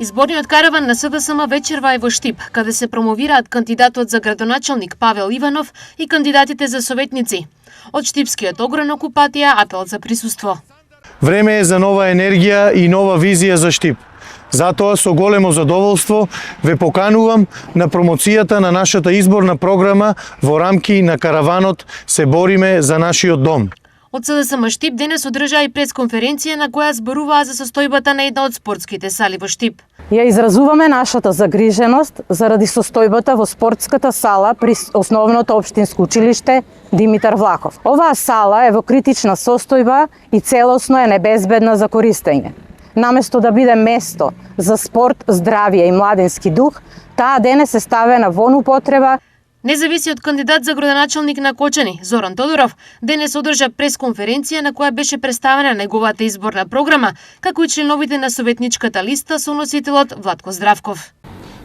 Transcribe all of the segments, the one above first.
Изборниот караван на СДСМ вечерва е во Штип, каде се промовираат кандидатот за градоначалник Павел Иванов и кандидатите за советници. Од Штипскиот огранок упатија апел за присуство. Време е за нова енергија и нова визија за Штип. Затоа со големо задоволство ве поканувам на промоцијата на нашата изборна програма во рамки на караванот Се бориме за нашиот дом. Од СДСМ Штип денес одржаа и пресконференција на која зборуваа за состојбата на една од спортските сали во Штип. Ја изразуваме нашата загриженост заради состојбата во спортската сала при основното општинско училиште Димитар Влахов. Оваа сала е во критична состојба и целосно е небезбедна за користење. Наместо да биде место за спорт, здравје и младенски дух, таа денес е ставена во употреба. Независиот кандидат за градоначалник на Кочани, Зоран Тодоров, денес одржа пресконференција на која беше представена неговата изборна програма, како и членовите на советничката листа со носителот Владко Здравков.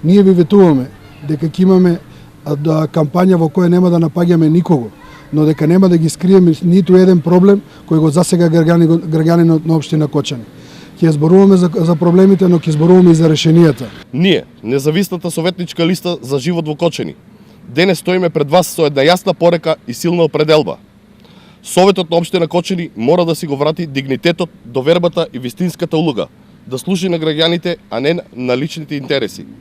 Ние ви ветуваме дека ќе имаме кампања во која нема да напаѓаме никого, но дека нема да ги скриеме ниту еден проблем кој го засега граѓанинот на општина Кочани. Ќе зборуваме за проблемите, но ќе зборуваме и за решенијата. Ние, независната советничка листа за живот во Кочани, денес стоиме пред вас со една јасна порека и силна определба. Советот на општина Кочани мора да си го врати дигнитетот, довербата и вистинската улога, да служи на граѓаните, а не на личните интереси.